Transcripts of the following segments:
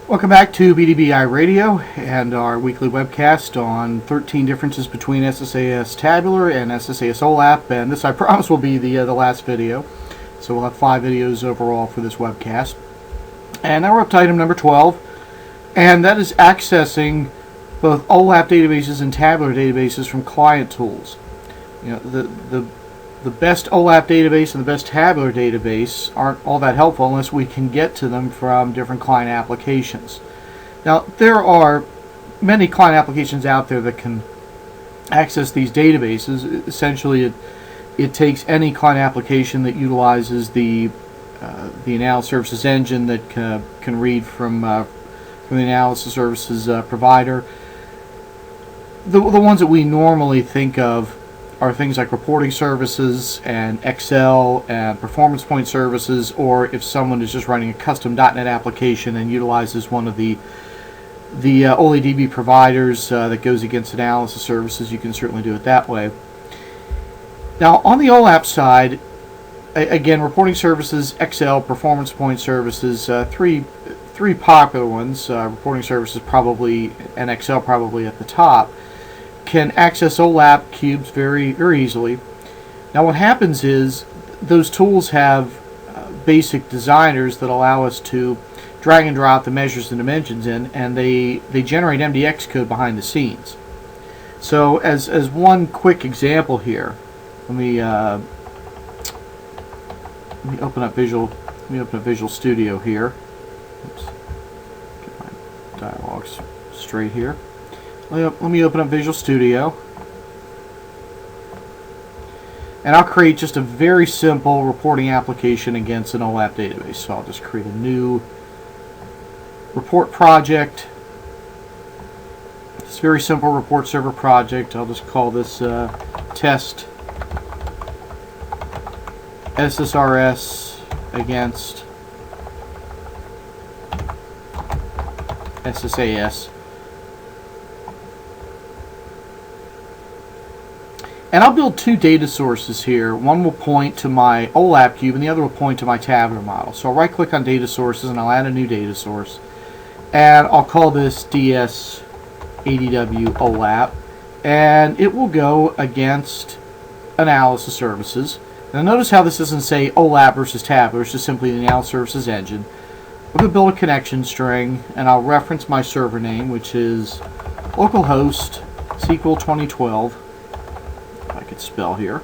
Welcome back to BDBI Radio and our weekly webcast on 13 differences between SSAS Tabular and SSAS OLAP. And this, I promise, will be the last video. So we'll have 5 videos overall for this webcast. And now we're up to item number 12, and that is accessing both OLAP databases and tabular databases from client tools. You know, the best OLAP database and the best tabular database aren't all that helpful unless we can get to them from different client applications. Now, there are many client applications out there that can access these databases. Essentially, it takes any client application that utilizes the analysis services engine that can read from the analysis services provider. The ones that we normally think of are things like reporting services and Excel and performance point services, or if someone is just running a custom .NET application and utilizes one of the OLADB providers that goes against analysis services, you can certainly do it that way. Now, on the OLAP side, again, reporting services, Excel, performance point services, three popular ones, reporting services probably and Excel probably at the top, can access OLAP cubes very, very easily. Now what happens is those tools have basic designers that allow us to drag and drop the measures and dimensions in, and they generate MDX code behind the scenes. So as one quick example here, let me open up Visual Studio here. Oops. Get my dialogues straight here. Let me open up Visual Studio, and I'll create just a very simple reporting application against an OLAP database. So I'll just create a new report project. It's a very simple report server project. I'll just call this test SSRS against SSAS. And I'll build 2 data sources here. One will point to my OLAP cube and the other will point to my tabular model. So I'll right click on data sources and I'll add a new data source. And I'll call this DS-ADW OLAP. And it will go against analysis services. Now notice how this doesn't say OLAP versus tabular, it's just simply the analysis services engine. I'm going to build a connection string, and I'll reference my server name, which is localhost SQL 2012. Spell here,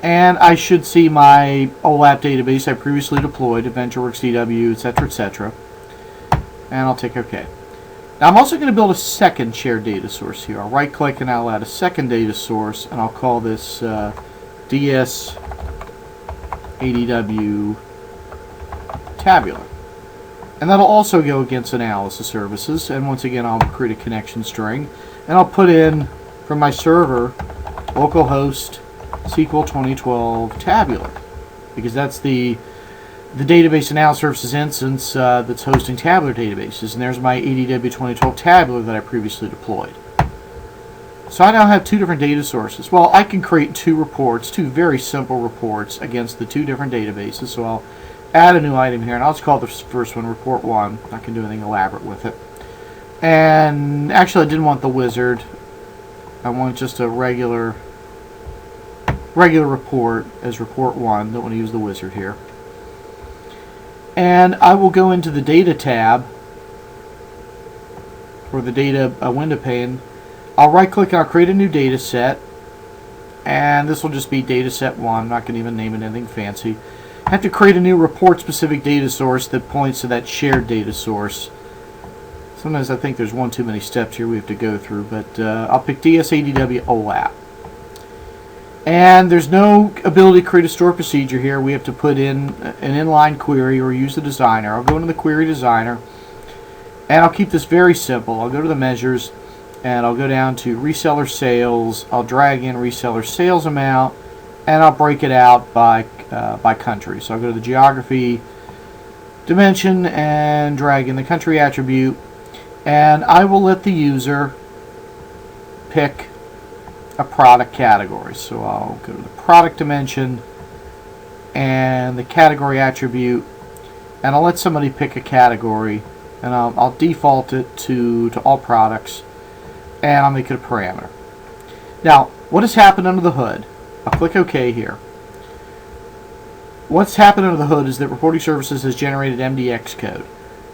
and I should see my OLAP database I previously deployed, AdventureWorks DW, etc., and I'll tick OK. Now I'm also going to build a second shared data source here. I'll right click and I'll add a second data source, and I'll call this DS-ADW Tabular, and that'll also go against analysis services. And once again, I'll create a connection string, and I'll put in from my server localhost SQL 2012 Tabular, because that's the database analysis services instance that's hosting tabular databases, and there's my ADW 2012 Tabular that I previously deployed. So I now have 2 different data sources. Well, I can create 2 reports, 2 very simple reports against the 2 different databases. So I'll add a new item here, and I'll just call the first one report 1. I can do anything elaborate with it. And actually I didn't want the wizard. I want just a regular report as report 1. Don't want to use the wizard here. And I will go into the data tab, or the data window pane. I'll right click and I'll create a new data set, and this will just be data set 1. I'm not going to even name it anything fancy. I have to create a new report specific data source that points to that shared data source. Sometimes I think there's one too many steps here we have to go through, but I'll pick DS-ADW OLAP. And there's no ability to create a store procedure here. We have to put in an inline query or use the designer. I'll go into the query designer, and I'll keep this very simple. I'll go to the measures, and I'll go down to reseller sales. I'll drag in reseller sales amount, and I'll break it out by country. So I'll go to the geography dimension and drag in the country attribute. And I will let the user pick a product category. So I'll go to the product dimension and the category attribute, and I'll let somebody pick a category, and I'll default it to all products, and I'll make it a parameter. Now, what has happened under the hood? I'll click OK here. What's happened under the hood is that Reporting Services has generated MDX code.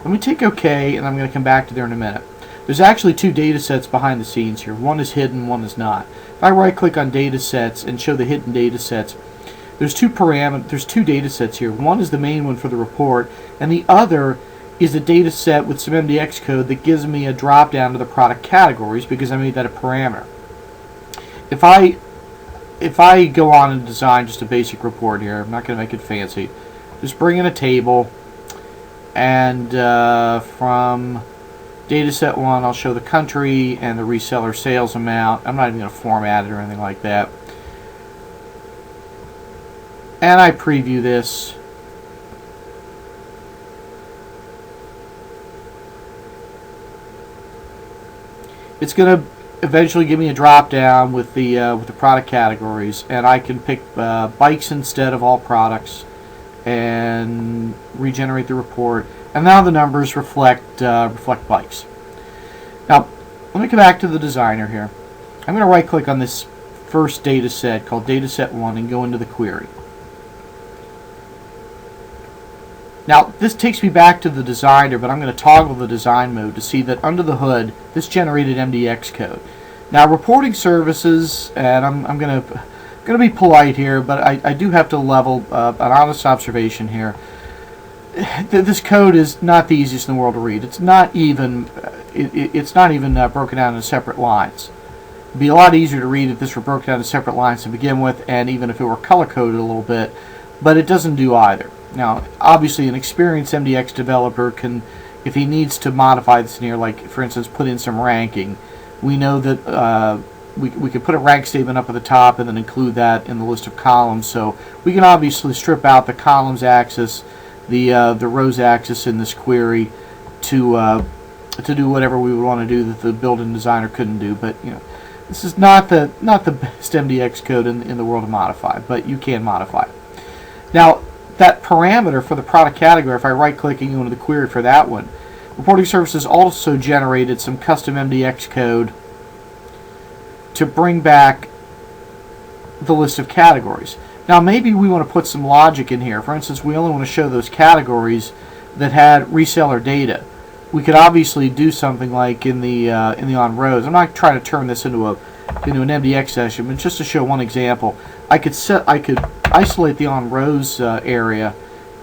Let me take OK, and I'm going to come back to there in a minute. There's actually two data sets behind the scenes here. One is hidden, one is not. If I right-click on data sets and show the hidden data sets, there's two data sets here. One is the main one for the report, and the other is a data set with some MDX code that gives me a drop down to the product categories because I made that a parameter. If I go on and design just a basic report here, I'm not going to make it fancy. Just bring in a table, and from data set 1, I'll show the country and the reseller sales amount. I'm not even going to format it or anything like that. And I preview this. It's going to eventually give me a drop down with the product categories, and I can pick bikes instead of all products and regenerate the report. And now the numbers reflect bikes. Now, let me come back to the designer here. I'm going to right click on this first data set called data set 1 and go into the query. Now, this takes me back to the designer, but I'm going to toggle the design mode to see that under the hood, this generated MDX code. Now, reporting services, and I'm going to be polite here, but I do have to level an honest observation here. This code is not the easiest in the world to read. It's not even broken down into separate lines. It'd be a lot easier to read if this were broken down into separate lines to begin with, and even if it were color coded a little bit. But it doesn't do either. Now, obviously, an experienced MDX developer can, if he needs to modify this in here, like for instance, put in some ranking. We know that we could put a rank statement up at the top and then include that in the list of columns. So we can obviously strip out the columns axis, the rows axis in this query to do whatever we would want to do that the built-in designer couldn't do. But you know, this is not the best MDX code in the world to modify, but you can modify it. Now, that parameter for the product category, if I right-click and go into the query for that one, Reporting Services also generated some custom MDX code to bring back the list of categories. Now, maybe we want to put some logic in here. For instance, we only want to show those categories that had reseller data. We could obviously do something like in the on rows. I'm not trying to turn this into an MDX session, but just to show one example, I could isolate the on rows area,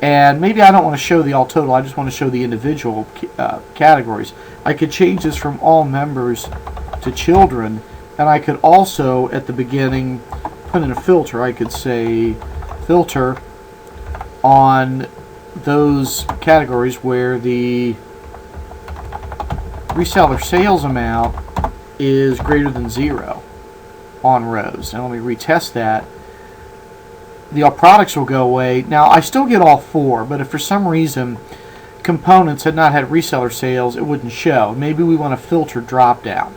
and maybe I don't want to show the all total. I just want to show the individual categories. I could change this from all members to children, and I could also at the beginning put in a filter. I could say filter on those categories where the reseller sales amount is greater than 0 on rows. And let me retest that. The all products will go away. Now, I still get all 4, but if for some reason components had not had reseller sales, it wouldn't show. Maybe we want to filter drop down.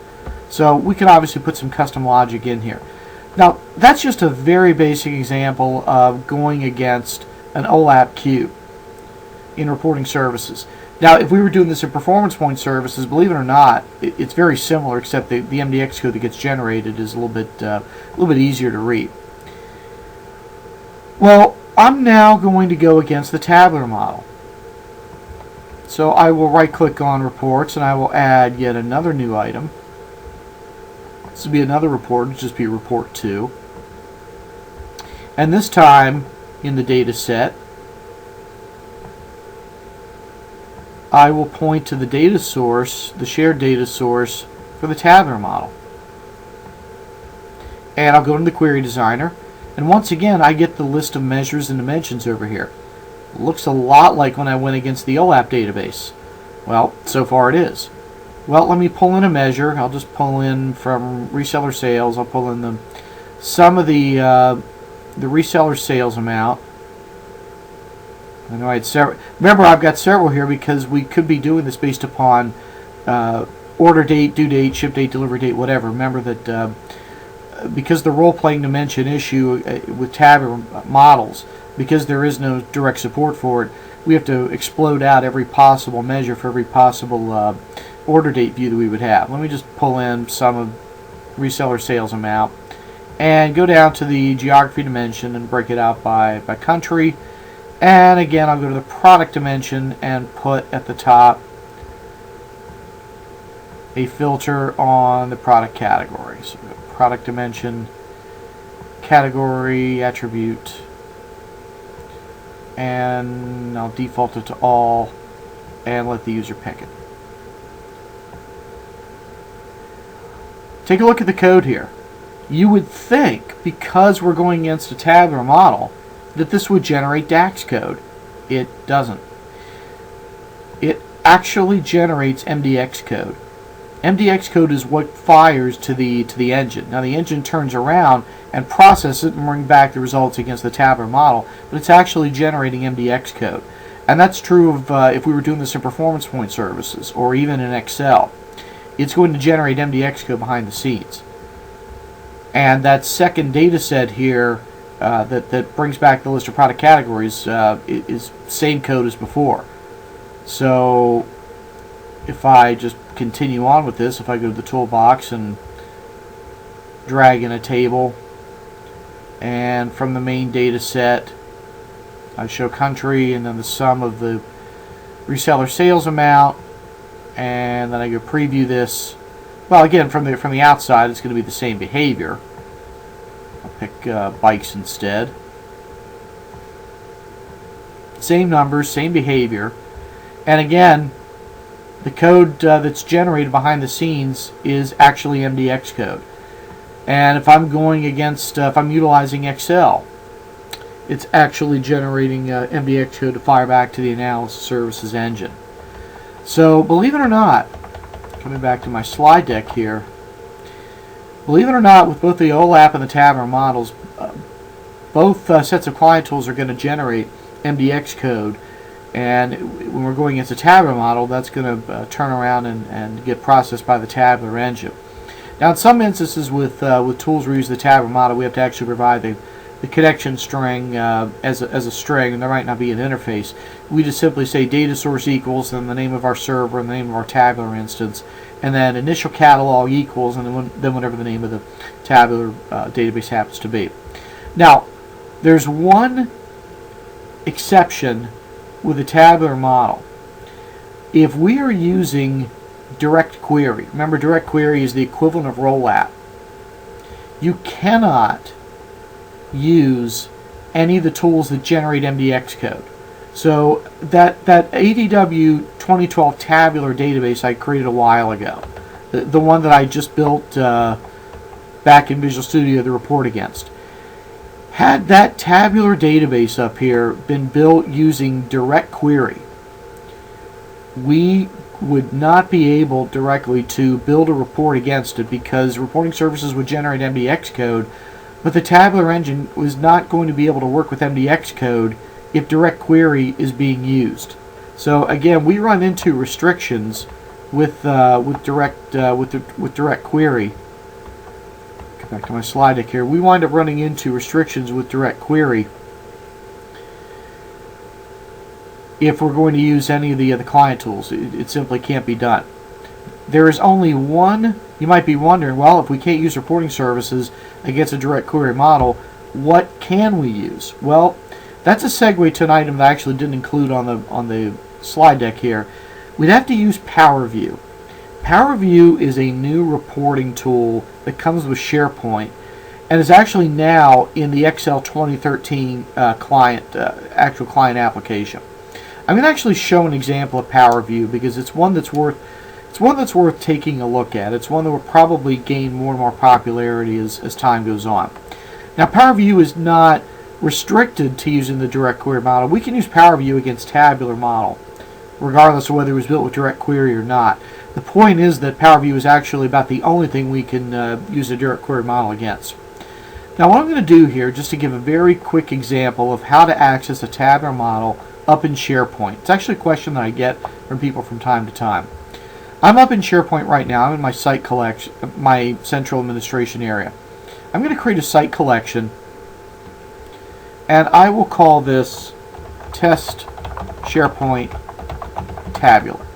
So we can obviously put some custom logic in here. Now, that's just a very basic example of going against an OLAP queue in reporting services. Now, if we were doing this in performance point services, believe it or not, it's very similar, except the MDX code that gets generated is a little bit easier to read. Well, I'm now going to go against the tabular model. So I will right-click on reports, and I will add yet another new item. This will be another report. It'll just be report 2. And this time, in the data set, I will point to the data source, the shared data source for the tabular model. And I'll go into the query designer, and once again I get the list of measures and dimensions over here. It looks a lot like when I went against the OLAP database. Well, so far it is. Well, let me pull in a measure. I'll just pull in from reseller sales. I'll pull in some of the reseller sales amount. I know I had several. Remember, I've got several here because we could be doing this based upon order date, due date, ship date, delivery date, whatever. Remember that because the role-playing dimension issue with tabular models, because there is no direct support for it, we have to explode out every possible measure for every possible order date view that we would have. Let me just pull in some of reseller sales amount and go down to the geography dimension and break it out by country. And again, I'll go to the product dimension and put at the top a filter on the product category. So product dimension, category, attribute, and I'll default it to all and let the user pick it. Take a look at the code here. You would think, because we're going against a tabular model, that this would generate DAX code. It doesn't. It actually generates MDX code. MDX code is what fires to the engine. Now the engine turns around and processes it and brings back the results against the tabular model, but it's actually generating MDX code. And that's true of if we were doing this in performance point services or even in Excel. It's going to generate MDX code behind the scenes. And that second data set here that brings back the list of product categories is same code as before. So if I just continue on with this, if I go to the toolbox and drag in a table, and from the main data set I show country and then the sum of the reseller sales amount, and then I go preview this. Well, again, from the outside it's going to be the same behavior. I'll pick bikes instead. Same numbers, same behavior, and again the code that's generated behind the scenes is actually MDX code. And if I'm going against, if I'm utilizing Excel, it's actually generating MDX code to fire back to the analysis services engine. So believe it or not, coming back to my slide deck here, believe it or not, with both the OLAP and the tabular models, both sets of client tools are going to generate MDX code. And when we're going against a tabular model, that's going to turn around and get processed by the tabular engine. Now, in some instances with tools where we use the tabular model, we have to actually provide the connection string as a string, and there might not be an interface. We just simply say data source equals, and the name of our server, and the name of our tabular instance, and then initial catalog equals, and then whatever the name of the tabular database happens to be. Now, there's one exception with a tabular model. If we are using direct query, remember direct query is the equivalent of OLAP, you cannot use any of the tools that generate MDX code. So that ADW 2012 tabular database I created a while ago, the one that I just built back in Visual Studio to report against, had that tabular database up here been built using direct query, we would not be able directly to build a report against it, because reporting services would generate MDX code, but the tabular engine was not going to be able to work with MDX code if direct query is being used. So again, we run into restrictions with direct query. Back to my slide deck here. We wind up running into restrictions with direct query if we're going to use any of the client tools. It simply can't be done. There is only one. You might be wondering, well, if we can't use reporting services against a direct query model, what can we use? Well, that's a segue to an item that I actually didn't include on the slide deck here. We'd have to use PowerView. PowerView is a new reporting tool that comes with SharePoint and is actually now in the Excel 2013 actual client application. I'm going to actually show an example of PowerView because it's one that's worth taking a look at. It's one that will probably gain more and more popularity as time goes on. Now, PowerView is not restricted to using the direct query model. We can use PowerView against tabular model, regardless of whether it was built with direct query or not. The point is that PowerView is actually about the only thing we can use a direct query model against. Now what I'm going to do here, just to give a very quick example of how to access a tabular model up in SharePoint. It's actually a question that I get from people from time to time. I'm up in SharePoint right now. I'm in my site collection, my central administration area. I'm going to create a site collection, and I will call this test SharePoint Tabular.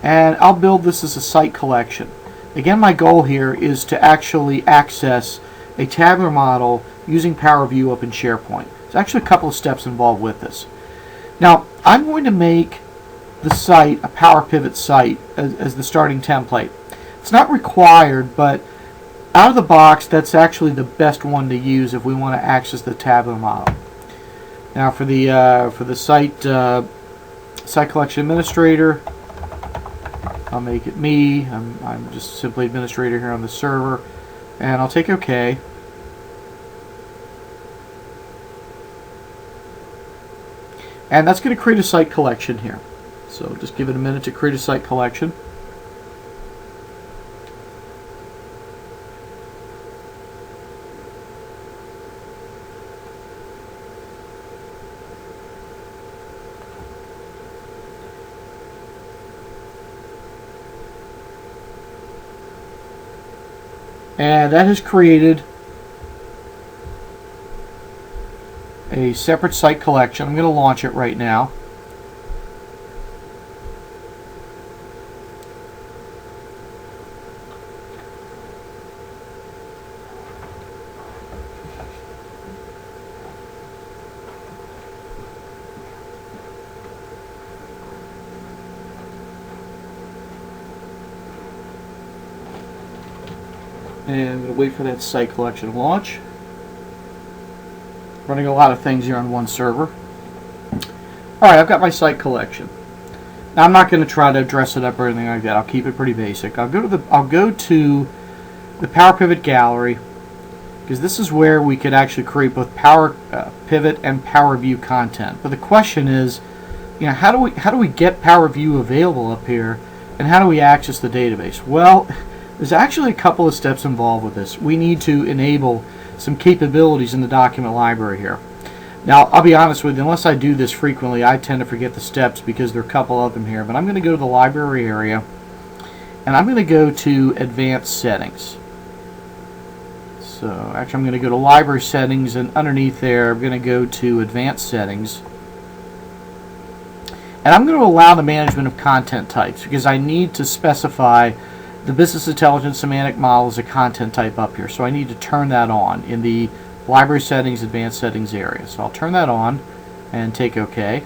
And I'll build this as a site collection. Again, my goal here is to actually access a tabular model using Power View up in SharePoint. There's actually a couple of steps involved with this. Now, I'm going to make the site a Power Pivot site as the starting template. It's not required, but out of the box, that's actually the best one to use if we want to access the tabular model. Now, for the site collection administrator, I'll make it me. I'm just simply administrator here on the server, and I'll take OK. And that's going to create a site collection here. So just give it a minute to create a site collection. And that has created a separate site collection. I'm going to launch it right now. And I'm going to wait for that site collection to launch. Running a lot of things here on one server. Alright, I've got my site collection. Now I'm not going to try to dress it up or anything like that. I'll keep it pretty basic. I'll go to the Power Pivot gallery, because this is where we could actually create both Power Pivot and Power View content. But the question is, how do we get Power View available up here, and how do we access the database? Well, there's actually a couple of steps involved with this. We need to enable some capabilities in the document library here. Now, I'll be honest with you, unless I do this frequently, I tend to forget the steps because there are a couple of them here. But I'm going to go to the library area, and I'm going to go to Advanced Settings. So, actually, I'm going to go to Library Settings, and underneath there, I'm going to go to Advanced Settings. And I'm going to allow the management of content types, because I need to specify the business intelligence semantic model is a content type up here, so I need to turn that on in the library settings, advanced settings area. So I'll turn that on and take OK.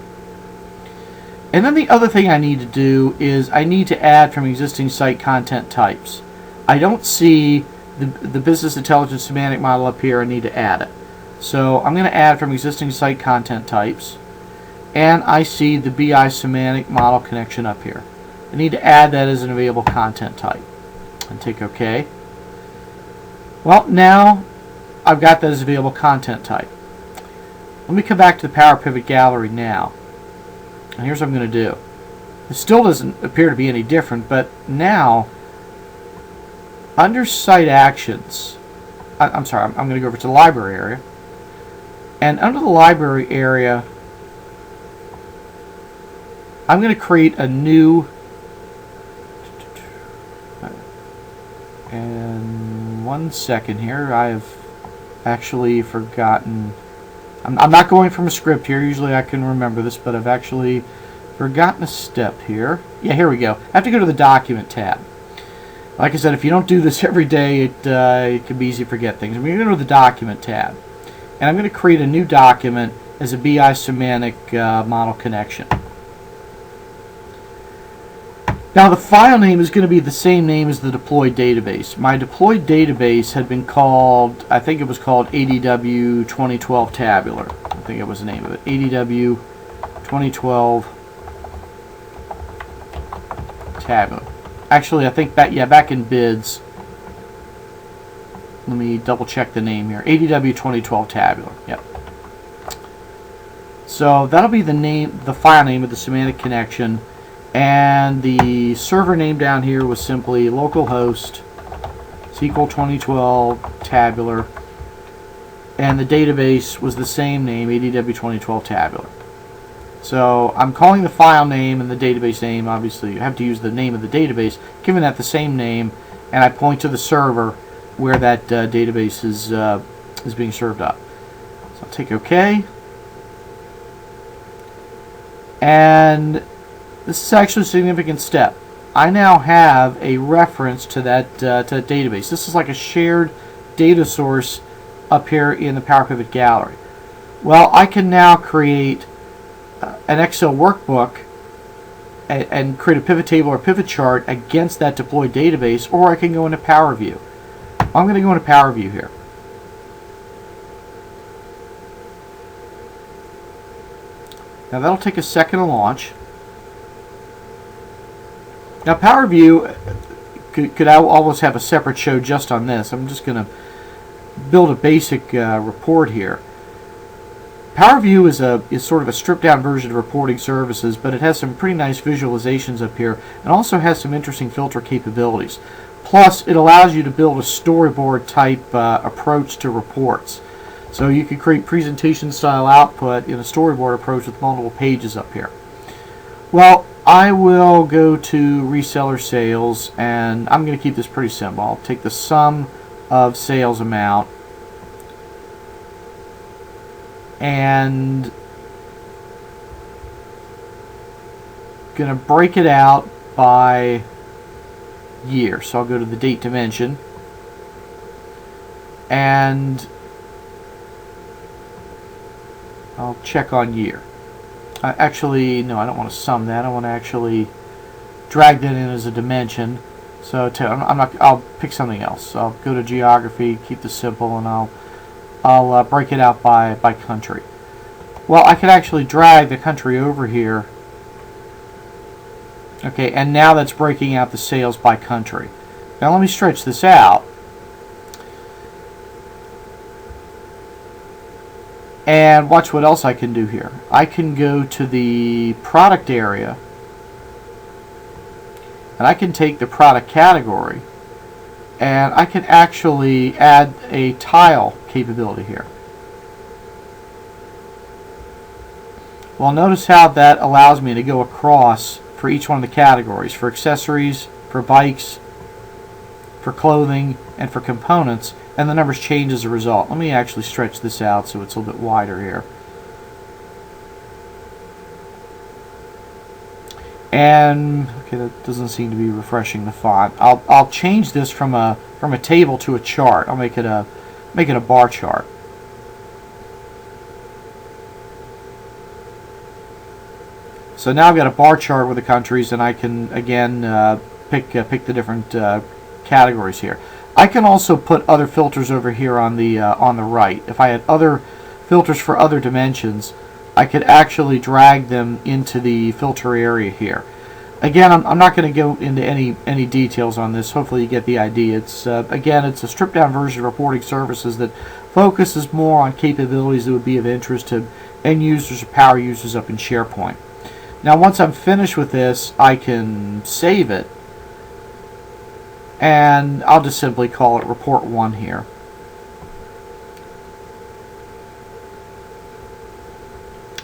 And then the other thing I need to do is I need to add from existing site content types. I don't see the business intelligence semantic model up here. I need to add it. So I'm going to add from existing site content types, and I see the BI semantic model connection up here. I need to add that as an available content type and take OK. Well, now I've got that as available content type. Let me come back to the Power Pivot gallery now. And here's what I'm going to do. It still doesn't appear to be any different, but now under Site Actions, I'm sorry, I'm going to go over to the library area. And under the library area, I'm going to create a new, and 1 second here, I've actually forgotten, I'm not going from a script here, usually I can remember this, but I've actually forgotten a step here. Yeah, here we go. I have to go to the Document tab. Like I said, if you don't do this every day, it can be easy to forget things. I'm going to go to the Document tab, and I'm going to create a new document as a BI semantic model connection. Now the file name is going to be the same name as the deployed database. My deployed database had been called, I think it was called ADW 2012 Tabular. I think it was the name of it. ADW 2012 Tabular. Actually, I think back in bids, let me double check the name here. ADW 2012 Tabular. Yep. So that'll be the file name of the semantic connection. And the server name down here was simply localhost SQL 2012 Tabular, and the database was the same name, ADW 2012 Tabular. So I'm calling the file name and the database name. Obviously, you have to use the name of the database, giving that the same name, and I point to the server where that database is being served up. So I'll take OK. And this is actually a significant step. I now have a reference to that database. This is like a shared data source up here in the Power Pivot gallery. Well, I can now create an Excel workbook and create a pivot table or pivot chart against that deployed database, or I can go into Power View. I'm going to go into Power View here. Now that'll take a second to launch. Now Power View could almost have a separate show just on this. I'm just going to build a basic report here. Power View is sort of a stripped down version of reporting services, but it has some pretty nice visualizations up here and also has some interesting filter capabilities. Plus, it allows you to build a storyboard type approach to reports. So you could create presentation style output in a storyboard approach with multiple pages up here. Well, I will go to reseller sales, and I'm going to keep this pretty simple. I'll take the sum of sales amount and going to break it out by year. So I'll go to the date dimension and I'll check on year. Actually, no, I don't want to sum that. I want to actually drag that in as a dimension. So I'll pick something else. So I'll go to geography, keep this simple, and I'll break it out by country. Well, I could actually drag the country over here. Okay, and now that's breaking out the sales by country. Now let me stretch this out. And watch what else I can do here. I can go to the product area, and I can take the product category, and I can actually add a tile capability here. Well, notice how that allows me to go across for each one of the categories, for accessories, for bikes, for clothing, and for components, and the numbers change as a result. Let me actually stretch this out so it's a little bit wider here. And okay, that doesn't seem to be refreshing the font. I'll change this from a table to a chart. I'll make it a bar chart. So now I've got a bar chart with the countries, and I can again pick the different categories here. I can also put other filters over here on the right. If I had other filters for other dimensions, I could actually drag them into the filter area here. Again, I'm not going to go into any details on this. Hopefully you get the idea. It's again, it's a stripped down version of reporting services that focuses more on capabilities that would be of interest to end users or power users up in SharePoint. Now once I'm finished with this, I can save it, and I'll just simply call it Report 1 here.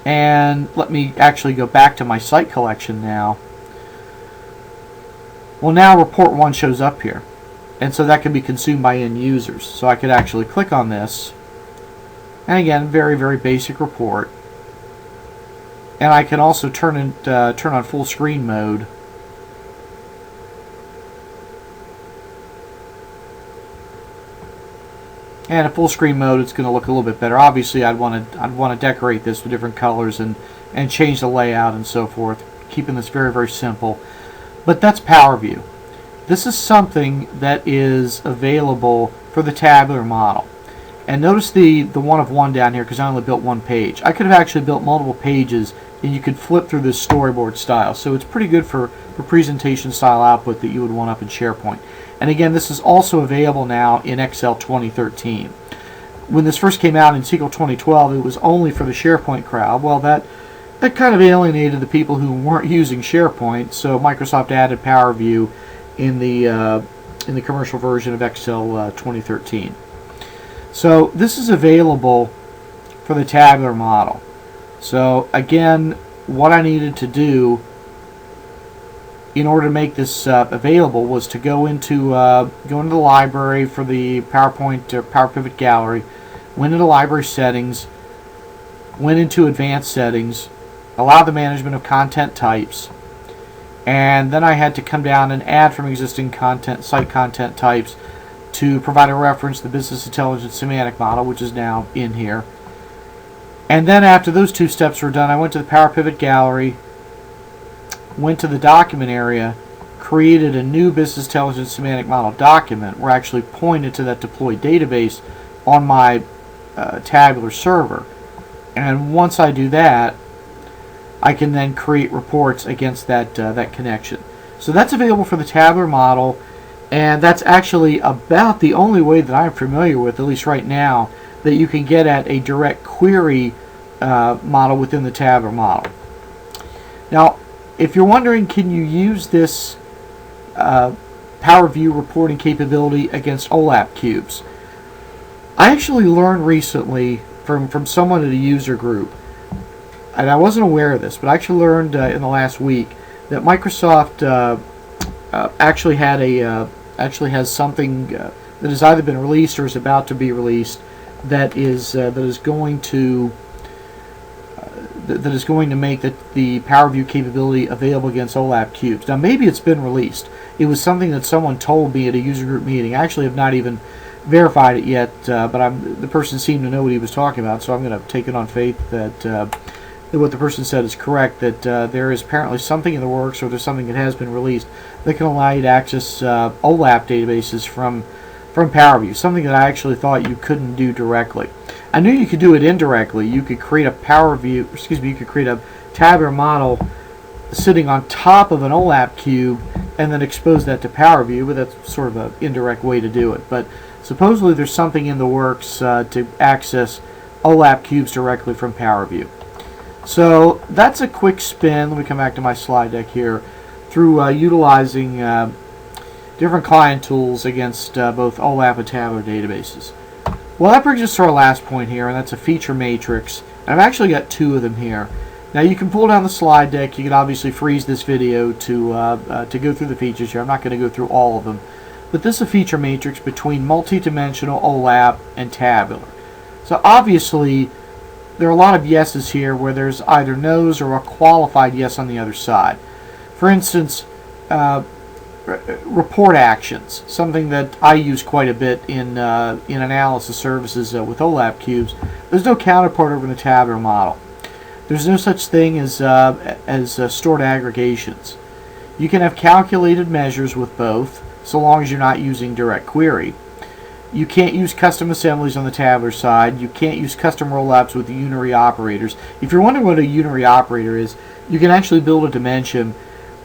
And let me actually go back to my site collection now. Well, now Report 1 shows up here, and so that can be consumed by end users. So I could actually click on this, and again, very, very basic report. And I can also turn on full screen mode. And in full screen mode, it's going to look a little bit better. Obviously, I'd want to decorate this with different colors and change the layout and so forth, keeping this very, very simple. But that's Power View. This is something that is available for the tabular model. And notice the one of one down here, because I only built one page. I could have actually built multiple pages, and you could flip through this storyboard style. So it's pretty good for presentation style output that you would want up in SharePoint. And again, this is also available now in Excel 2013. When this first came out in SQL 2012, it was only for the SharePoint crowd. Well, that kind of alienated the people who weren't using SharePoint, so Microsoft added Power View in the commercial version of Excel 2013. So this is available for the tabular model. So again, what I needed to do in order to make this available was to go into the library for the PowerPoint or Power Pivot gallery, went into library settings, went into advanced settings, allow the management of content types, and then I had to come down and add from existing site content types to provide a reference to the business intelligence semantic model, which is now in here. And then after those two steps were done, I went to the Power Pivot Gallery, went to the document area, created a new business intelligence semantic model document where I actually pointed to that deployed database on my tabular server. And once I do that, I can then create reports against that connection. So that's available for the tabular model, and that's actually about the only way that I'm familiar with, at least right now, that you can get at a direct query model within the tabular model. Now, if you're wondering, can you use this Power View reporting capability against OLAP cubes? I actually learned recently from someone at a user group, and I wasn't aware of this, but I actually learned in the last week that Microsoft actually has something that has either been released or is about to be released that is going to make the Power View capability available against OLAP cubes. Now, maybe it's been released. It was something that someone told me at a user group meeting. I actually have not even verified it yet, but the person seemed to know what he was talking about, so I'm going to take it on faith that what the person said is correct, that there is apparently something in the works, or there's something that has been released that can allow you to access OLAP databases from Power View, something that I actually thought you couldn't do directly. I knew you could do it indirectly. You could create you could create a tabular model sitting on top of an OLAP cube and then expose that to Power View, but that's sort of an indirect way to do it. But supposedly there's something in the works to access OLAP cubes directly from Power View. So that's a quick spin. Let me come back to my slide deck here through utilizing different client tools against both OLAP and tabular databases. Well, that brings us to our last point here, and that's a feature matrix. And I've actually got two of them here. Now, you can pull down the slide deck. You can obviously freeze this video to go through the features here. I'm not going to go through all of them. But this is a feature matrix between multi-dimensional OLAP and tabular. So obviously, there are a lot of yeses here where there's either no's or a qualified yes on the other side. For instance, report actions, something that I use quite a bit in analysis services with OLAP cubes. There's no counterpart over in the tabular model. There's no such thing as stored aggregations. You can have calculated measures with both, so long as you're not using direct query. You can't use custom assemblies on the tabular side. You can't use custom rollups with the unary operators. If you're wondering what a unary operator is, you can actually build a dimension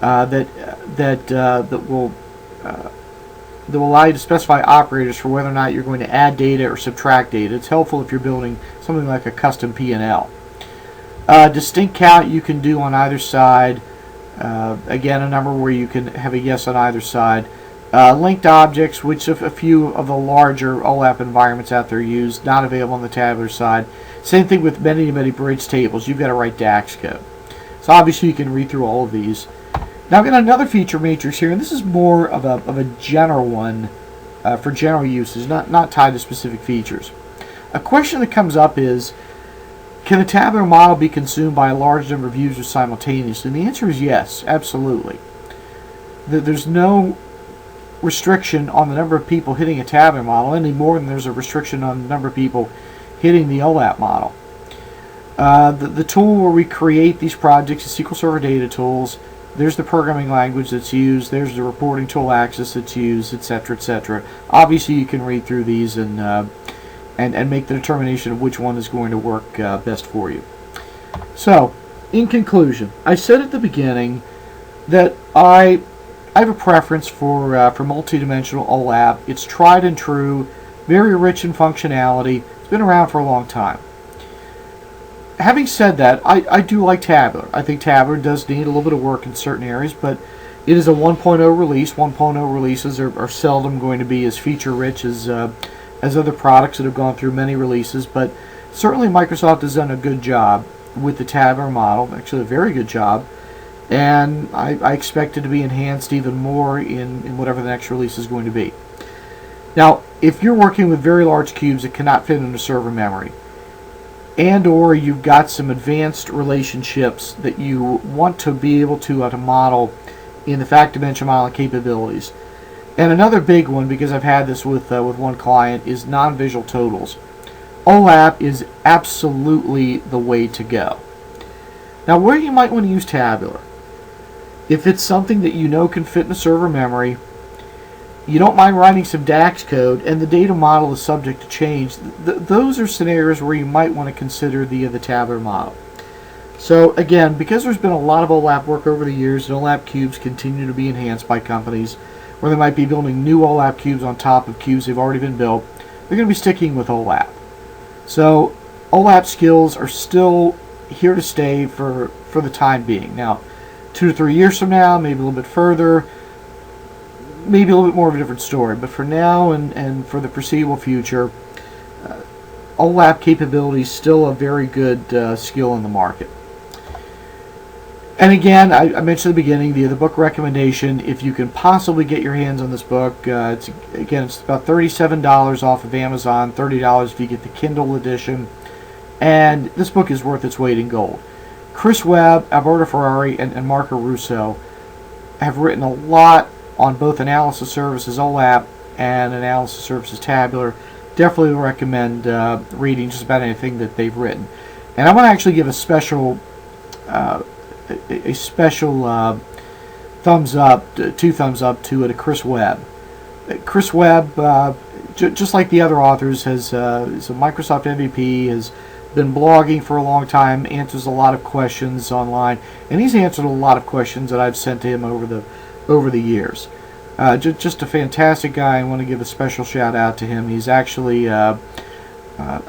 that will allow you to specify operators for whether or not you're going to add data or subtract data. It's helpful if you're building something like a custom P&L. Distinct count you can do on either side. Again, a number where you can have a yes on either side. Linked objects, which a few of the larger OLAP environments out there use, not available on the tabular side. Same thing with many bridge tables. You've got to write DAX code. So obviously you can read through all of these. Now I've got another feature matrix here, and this is more of a general one for general uses, not tied to specific features. A question that comes up is, can a tabular model be consumed by a large number of users simultaneously? And the answer is yes, absolutely. There's no restriction on the number of people hitting a tabular model any more than there's a restriction on the number of people hitting the OLAP model. The tool where we create these projects is SQL Server Data Tools. There's the programming language that's used. There's the reporting tool access that's used, etc., etc. Obviously, you can read through these and make the determination of which one is going to work best for you. So, in conclusion, I said at the beginning that I have a preference for multidimensional OLAP. It's tried and true, very rich in functionality. It's been around for a long time. Having said that, I do like tabular. I think tabular does need a little bit of work in certain areas, but it is a 1.0 release. 1.0 releases are seldom going to be as feature-rich as other products that have gone through many releases, but certainly Microsoft has done a good job with the tabular model, actually a very good job, and I expect it to be enhanced even more in whatever the next release is going to be. Now, if you're working with very large cubes that cannot fit into server memory, and or you've got some advanced relationships that you want to be able to model in the fact dimension modeling capabilities. And another big one, because I've had this with one client, is non-visual totals. OLAP is absolutely the way to go. Now, where you might want to use Tabular, if it's something that you know can fit in the server memory, you don't mind writing some DAX code, and the data model is subject to change, those are scenarios where you might want to consider the tabular model. So again, because there's been a lot of OLAP work over the years, and OLAP cubes continue to be enhanced by companies, where they might be building new OLAP cubes on top of cubes they've already been built, they're going to be sticking with OLAP. So OLAP skills are still here to stay for the time being. Now, 2 to 3 years from now, maybe a little bit further, maybe a little bit more of a different story. But for now and for the foreseeable future, OLAP capability is still a very good skill in the market. And again, I mentioned at the beginning, the book recommendation, if you can possibly get your hands on this book, it's about $37 off of Amazon, $30 if you get the Kindle edition, and this book is worth its weight in gold. Chris Webb, Alberto Ferrari, and Marco Russo have written a lot on both analysis services OLAP and analysis services Tabular. Definitely recommend reading just about anything that they've written. And I want to actually give a special thumbs up, 2 thumbs up to Chris Webb. Chris Webb, just like the other authors, is a Microsoft MVP, has been blogging for a long time, answers a lot of questions online, and he's answered a lot of questions that I've sent to him over the years. Just a fantastic guy. I want to give a special shout out to him. He's actually, I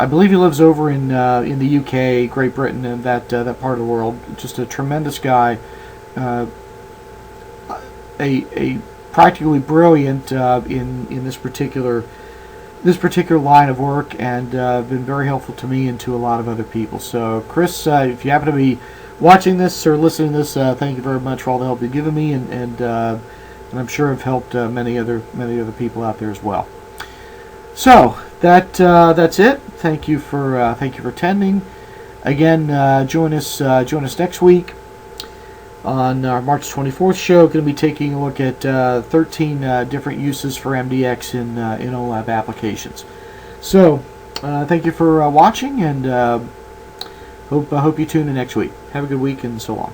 believe he lives over in the UK, Great Britain, and that part of the world. Just a tremendous guy, a practically brilliant in this particular line of work, and been very helpful to me and to a lot of other people. So, Chris, if you happen to be watching this or listening to this, thank you very much for all the help you've given me, and I'm sure have helped many other people out there as well. So that's it. Thank you for attending. Again, join us next week on our March 24th show. Going to be taking a look at 13 different uses for MDX in OLAP applications. So thank you for watching, and hope you tune in next week. Have a good week, and so long.